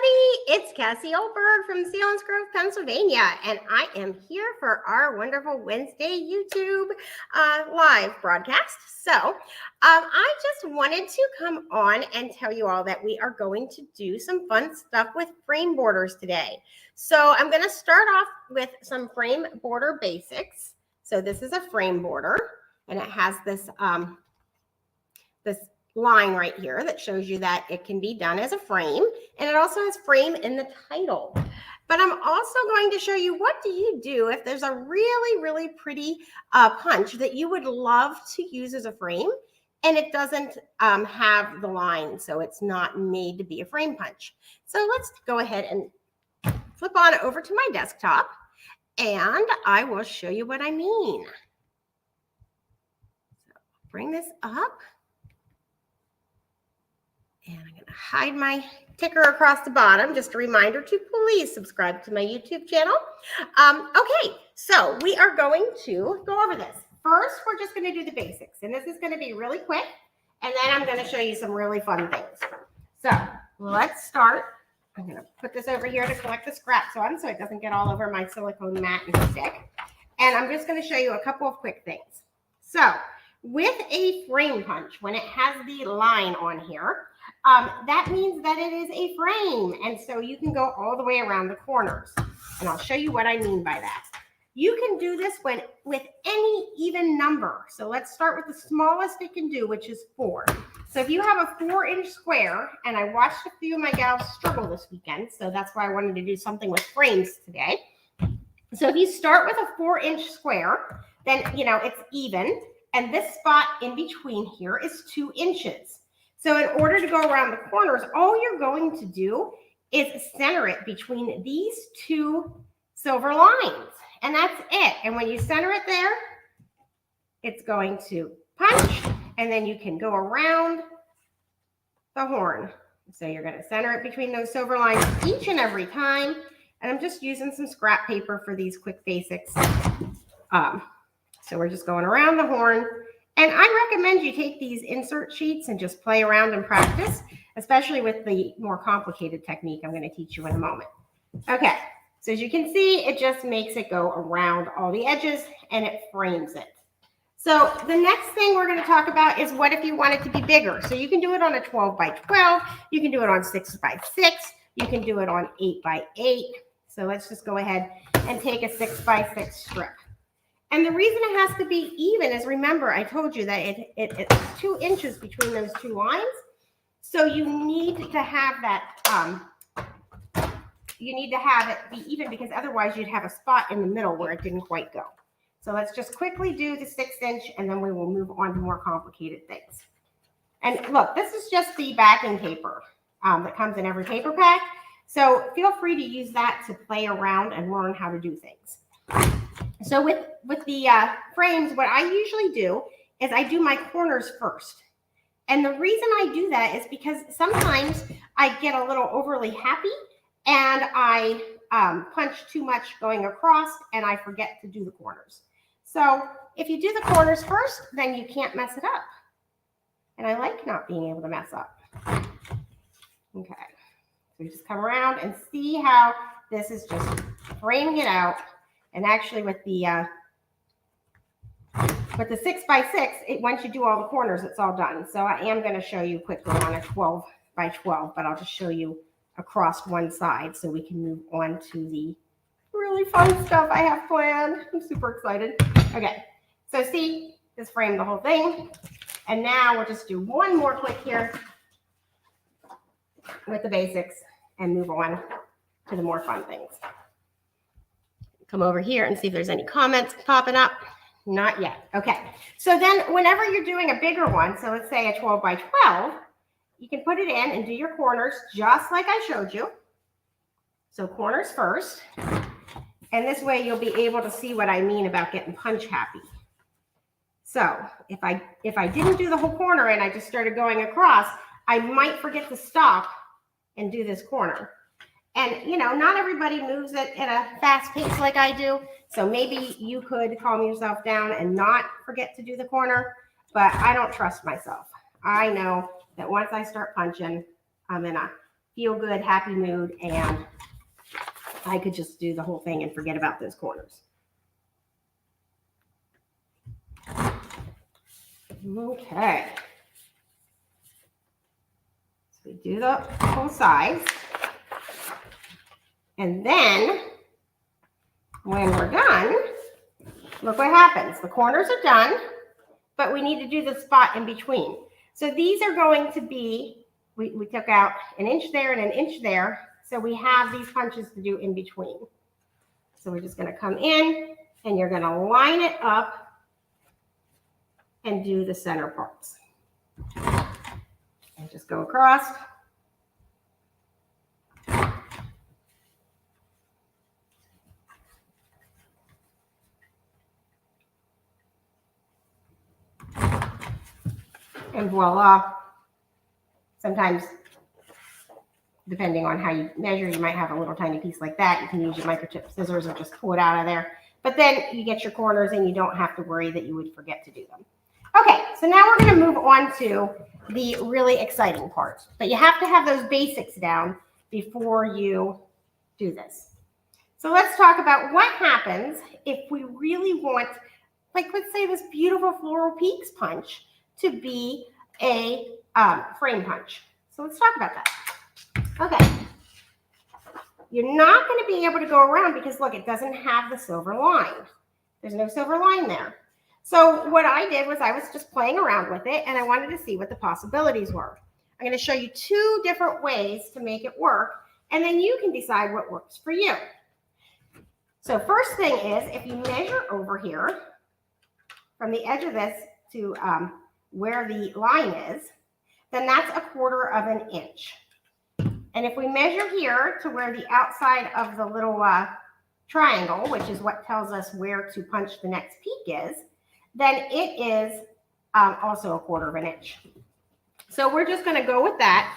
It's Cassie Olberg from Selinsgrove, Pennsylvania, and I am here for our wonderful Wednesday YouTube live broadcast. So I just wanted to come on and tell you all that we are going to do some fun stuff with frame borders today. So I'm going to start off with some frame border basics. So this is a frame border, and it has this line right here that shows you that it can be done as a frame, and it also has frame in the title. But I'm also going to show you what do you do if there's a really pretty punch that you would love to use as a frame and it doesn't have the line, so it's not made to be a frame punch. So let's go ahead and flip on over to my desktop and I will show you what I mean. So bring this up. And I'm going to hide my ticker across the bottom. Just a reminder to please subscribe to my YouTube channel. Okay, so we are going to go over this. First, we're just going to do the basics. And this is going to be really quick. And then I'm going to show you some really fun things. So let's start. I'm going to put this over here to collect the scraps on so it doesn't get all over my silicone mat and stick. And I'm just going to show you a couple of quick things. So with a frame punch, when it has the line on here, that means that it is a frame. And so you can go all the way around the corners. And I'll show you what I mean by that. You can do this with any even number. So let's start with the smallest it can do, which is 4. So if you have a 4-inch square, and I watched a few of my gals struggle this weekend, so that's why I wanted to do something with frames today. So if you start with a 4-inch square, then, it's even. And this spot in between here is 2 inches. So in order to go around the corners, all you're going to do is center it between these 2 silver lines. And that's it. And when you center it there, it's going to punch. And then you can go around the horn. So you're going to center it between those silver lines each and every time. And I'm just using some scrap paper for these quick basics. So we're just going around the horn. And I recommend you take these insert sheets and just play around and practice, especially with the more complicated technique I'm going to teach you in a moment. Okay, so as you can see, it just makes it go around all the edges and it frames it. So the next thing we're going to talk about is what if you want it to be bigger. So you can do it on a 12 by 12. You can do it on 6 by 6. You can do it on 8 by 8. So let's just go ahead and take a 6 by 6 strip. And the reason it has to be even is, remember, I told you that it's 2 inches between those 2 lines. So you need to have that, you need to have it be even, because otherwise you'd have a spot in the middle where it didn't quite go. So let's just quickly do the 6-inch and then we will move on to more complicated things. And look, this is just the backing paper that comes in every paper pack. So feel free to use that to play around and learn how to do things. So with the frames, what I usually do is I do my corners first. And the reason I do that is because sometimes I get a little overly happy and I punch too much going across and I forget to do the corners. So if you do the corners first, then you can't mess it up. And I like not being able to mess up. Okay, so we just come around and see how this is just framing it out. And actually with the 6 by 6, once you do all the corners, it's all done. So I am going to show you quickly on a 12 by 12, but I'll just show you across one side so we can move on to the really fun stuff I have planned. I'm super excited. Okay, so see, just frame the whole thing. And now we'll just do one more click here with the basics and move on to the more fun things. Come over here and see if there's any comments popping up. Not yet. Okay. So then whenever you're doing a bigger one, so let's say a 12 by 12, you can put it in and do your corners just like I showed you. So corners first. And this way you'll be able to see what I mean about getting punch happy. So if I didn't do the whole corner and I just started going across, I might forget to stop and do this corner. And, not everybody moves it at a fast pace like I do. So maybe you could calm yourself down and not forget to do the corner. But I don't trust myself. I know that once I start punching, I'm in a feel good, happy mood, and I could just do the whole thing and forget about those corners. Okay. So we do the whole sides. And then when we're done, look what happens. The corners are done, but we need to do the spot in between. So these are going to be, we took out an inch there and an inch there. So we have these punches to do in between. So we're just going to come in and you're going to line it up and do the center parts. And just go across. And voila. Sometimes, depending on how you measure, you might have a little tiny piece like that. You can use your microchip scissors or just pull it out of there. But then you get your corners and you don't have to worry that you would forget to do them. Okay, so now we're going to move on to the really exciting part. But you have to have those basics down before you do this. So let's talk about what happens if we really want, like let's say this beautiful Floral Peaks punch to be a frame punch. So let's talk about that. Okay. You're not going to be able to go around because look, it doesn't have the silver line. There's no silver line there. So what I did was I was just playing around with it and I wanted to see what the possibilities were. I'm going to show you 2 different ways to make it work and then you can decide what works for you. So first thing is if you measure over here from the edge of this to where the line is, then that's 1/4 inch. And if we measure here to where the outside of the little triangle, which is what tells us where to punch the next peak is, then it is also 1/4 inch. So we're just going to go with that.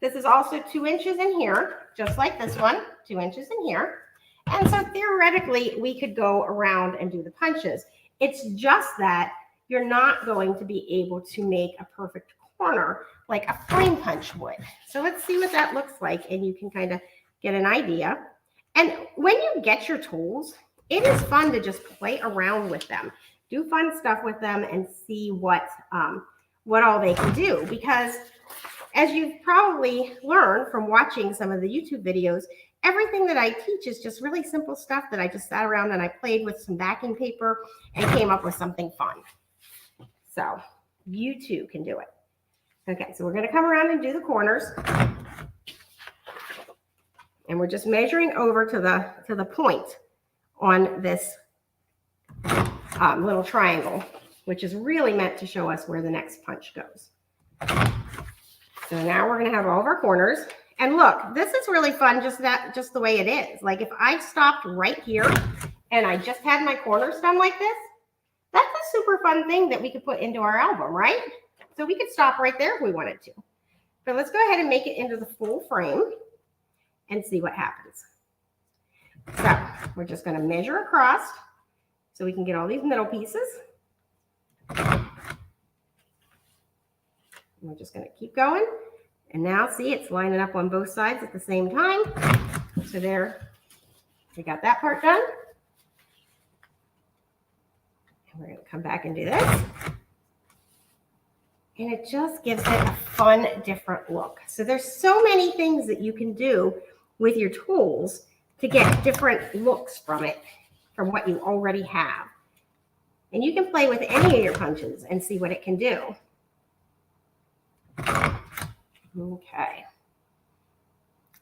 This is also 2 inches in here, just like this one, 2 inches in here. And so theoretically, we could go around and do the punches. It's just that you're not going to be able to make a perfect corner like a frame punch would. So let's see what that looks like and you can kind of get an idea. And when you get your tools, it is fun to just play around with them. Do fun stuff with them and see what all they can do. Because as you've probably learned from watching some of the YouTube videos, everything that I teach is just really simple stuff that I just sat around and I played with some backing paper and came up with something fun. So you too can do it. Okay, so we're going to come around and do the corners. And we're just measuring over to the point on this little triangle, which is really meant to show us where the next punch goes. So now we're going to have all of our corners. And look, this is really fun just the way it is. Like if I stopped right here and I just had my corners done like this, that's a super fun thing that we could put into our album, right? So we could stop right there if we wanted to. But let's go ahead and make it into the full frame and see what happens. So we're just going to measure across so we can get all these middle pieces. And we're just going to keep going. And now see, it's lining up on both sides at the same time. So there, we got that part done. And we're going to come back and do this. And it just gives it a fun, different look. So there's so many things that you can do with your tools to get different looks from it, from what you already have. And you can play with any of your punches and see what it can do. Okay.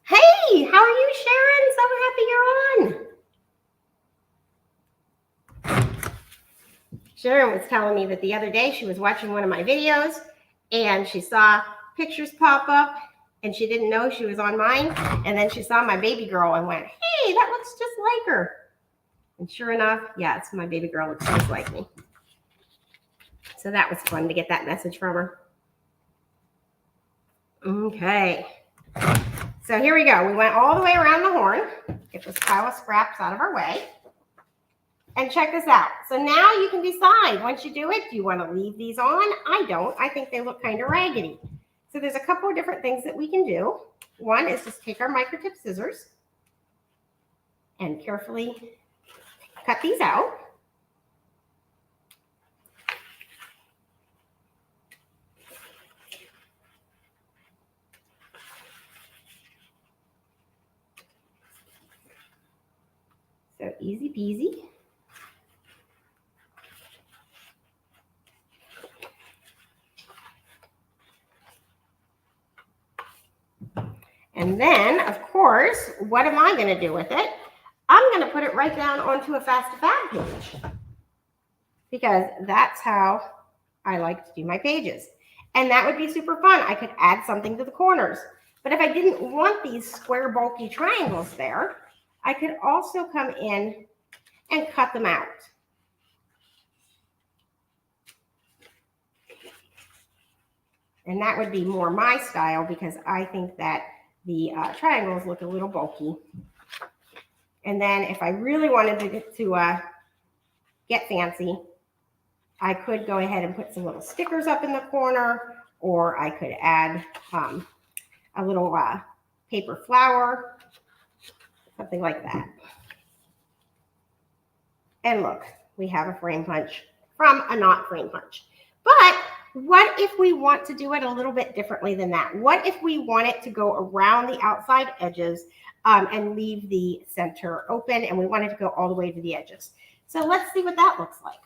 Hey, how are you, Sharon? So happy you're on. Sharon was telling me that the other day she was watching one of my videos and she saw pictures pop up and she didn't know she was on mine. And then she saw my baby girl and went, hey, that looks just like her. And sure enough, yeah, it's my baby girl, looks just like me. So that was fun to get that message from her. Okay. So here we go. We went all the way around the horn. Get this pile of scraps out of our way. And check this out. So now you can decide once you do it, do you want to leave these on? I don't. I think they look kind of raggedy. So there's a couple of different things that we can do. One is just take our microtip scissors and carefully cut these out. So easy peasy. And then, of course, what am I going to do with it? I'm going to put it right down onto a Fast to Fab page because that's how I like to do my pages. And that would be super fun. I could add something to the corners. But if I didn't want these square bulky triangles there, I could also come in and cut them out. And that would be more my style because I think that the triangles look a little bulky. And then if I really wanted to get fancy, I could go ahead and put some little stickers up in the corner, or I could add a little paper flower, something like that. And look, we have a frame punch from a not frame punch. But what if we want to do it a little bit differently than that? What if we want it to go around the outside edges and leave the center open, and we want it to go all the way to the edges? So let's see what that looks like.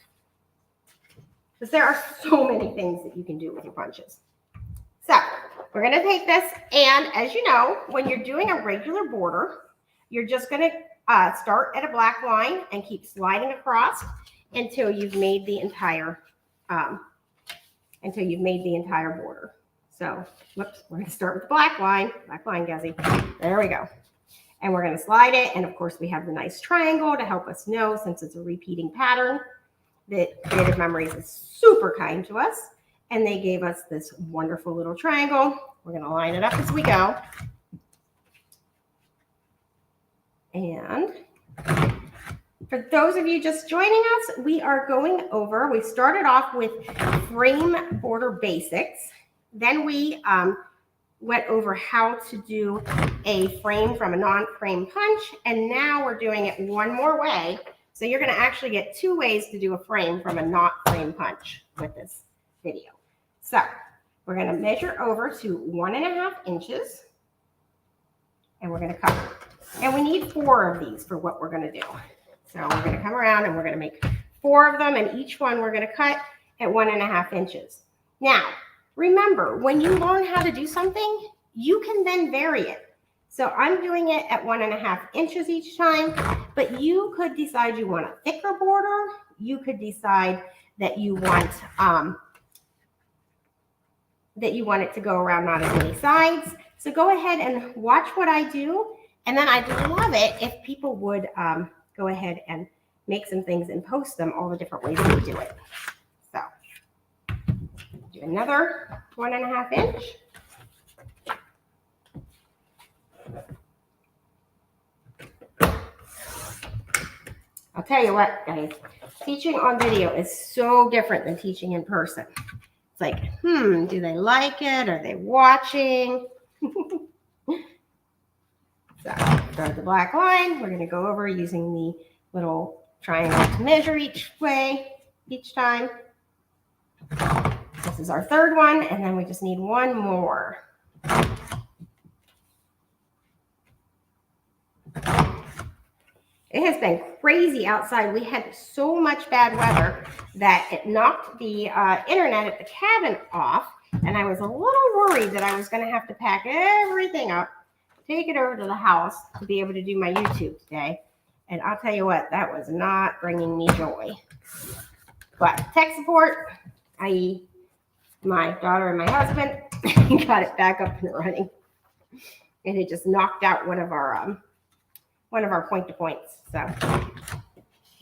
Because there are so many things that you can do with your punches. So we're going to take this, and as you know, when you're doing a regular border, you're just going to start at a black line and keep sliding across until you've made the entire border. So, whoops, we're going to start with the black line, Guzzy. There we go. And we're going to slide it, and of course we have the nice triangle to help us know, since it's a repeating pattern, that Creative Memories is super kind to us, and they gave us this wonderful little triangle. We're going to line it up as we go. And for those of you just joining us, we are going over, we started off with frame border basics. Then we went over how to do a frame from a non-frame punch. And now we're doing it one more way. So you're going to actually get 2 ways to do a frame from a not frame punch with this video. So we're going to measure over to 1.5 inches. And we're going to cut. And we need 4 of these for what we're going to do. So we're going to come around and we're going to make 4 of them, and each one we're going to cut at 1.5 inches. Now, remember, when you learn how to do something, you can then vary it. So I'm doing it at 1.5 inches each time, but you could decide you want a thicker border. You could decide that you want it to go around not as many sides. So go ahead and watch what I do. And then I'd love it if people would go ahead and make some things and post them, all the different ways that we do it. So do another 1.5 inch. I'll tell you what, guys, teaching on video is so different than teaching in person. It's like, do they like it? Are they watching? So start the black line. We're going to go over using the little triangle to measure each time. This is our 3rd one, and then we just need 1 more. It has been crazy outside. We had so much bad weather that it knocked the internet at the cabin off, and I was a little worried that I was going to have to pack everything up, take it over to the house to be able to do my YouTube today. And I'll tell you what, that was not bringing me joy. But tech support, i.e. my daughter and my husband, got it back up and running. And it just knocked out one of our point-to-points. So,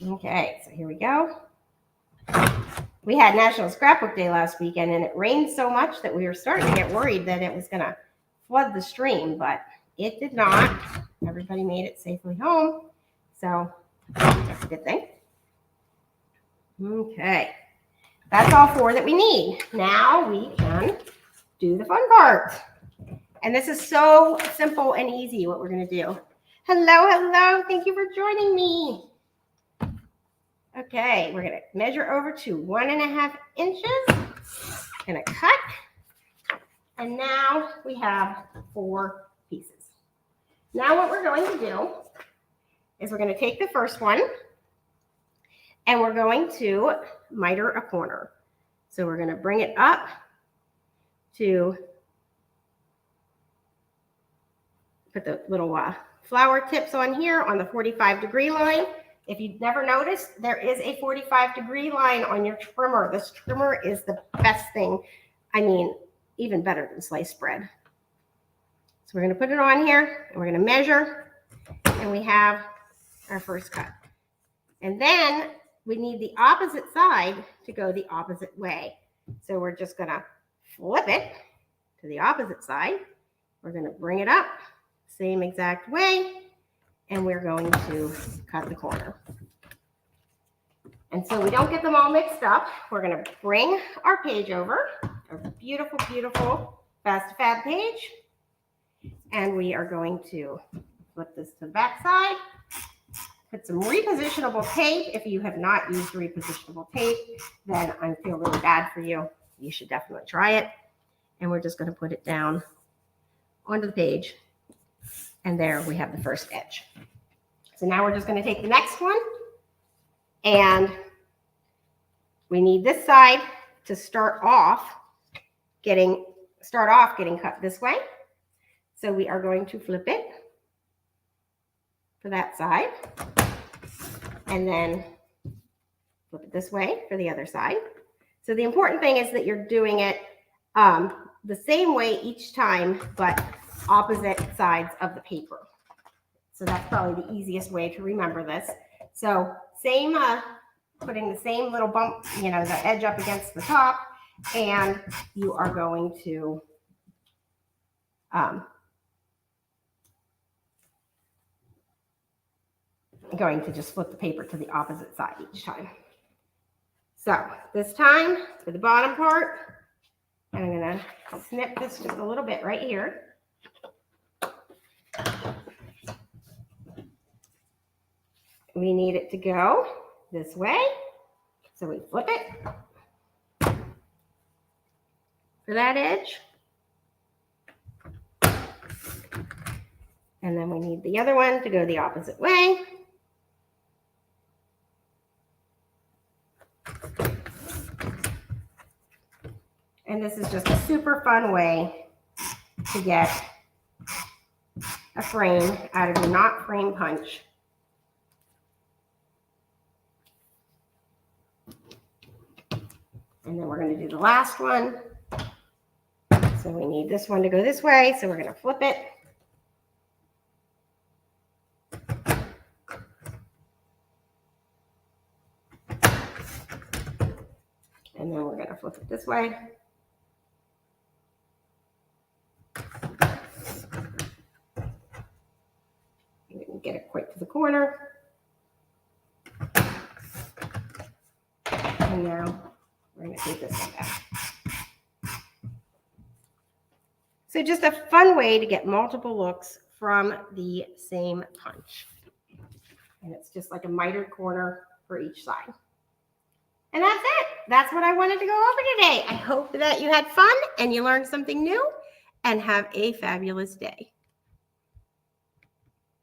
okay, so here we go. We had National Scrapbook Day last weekend, and it rained so much that we were starting to get worried that it was going to flood the stream, but it did not. Everybody made it safely home, so that's a good thing. Okay, that's all 4 that we need. Now we can do the fun part. And this is so simple and easy what we're going to do. Hello, hello. Thank you for joining me. Okay, we're going to measure over to 1.5 inches. Going to cut. And now we have 4 pieces. Now what we're going to do is we're going to take the first one and we're going to miter a corner. So we're going to bring it up to put the little flower tips on here on the 45-degree line. If you've never noticed, there is a 45-degree line on your trimmer. This trimmer is the best thing. I mean, even better than sliced bread. So we're going to put it on here and we're going to measure, and we have our first cut. And then we need the opposite side to go the opposite way. So we're just going to flip it to the opposite side. We're going to bring it up, same exact way, and we're going to cut the corner. And so we don't get them all mixed up, we're going to bring our page over, our beautiful, beautiful Fast to Fab page, and we are going to flip this to the back side, put some repositionable tape. If you have not used repositionable tape, then I feel really bad for you. You should definitely try it. And we're just going to put it down onto the page. And there we have the first edge. So now we're just going to take the next one. And we need this side to start off getting cut this way. So we are going to flip it for that side. And then flip it this way for the other side. So the important thing is that you're doing it the same way each time, but opposite sides of the paper. So that's probably the easiest way to remember this. So same, putting the same little bump, the edge up against the top, and you are going to just flip the paper to the opposite side each time. So this time for the bottom part, I'm going to snip this just a little bit right here. We need it to go this way. So we flip it for that edge. And then we need the other one to go the opposite way. And this is just a super fun way to get a frame out of your not frame punch. And then we're going to do the last one. So we need this one to go this way. So we're going to flip it. And then we're going to flip it this way. I'm going to get it quite to the corner. And now we're going to take this one back. So just a fun way to get multiple looks from the same punch. And it's just like a mitered corner for each side. And that's it. That's what I wanted to go over today. I hope that you had fun and you learned something new, and have a fabulous day.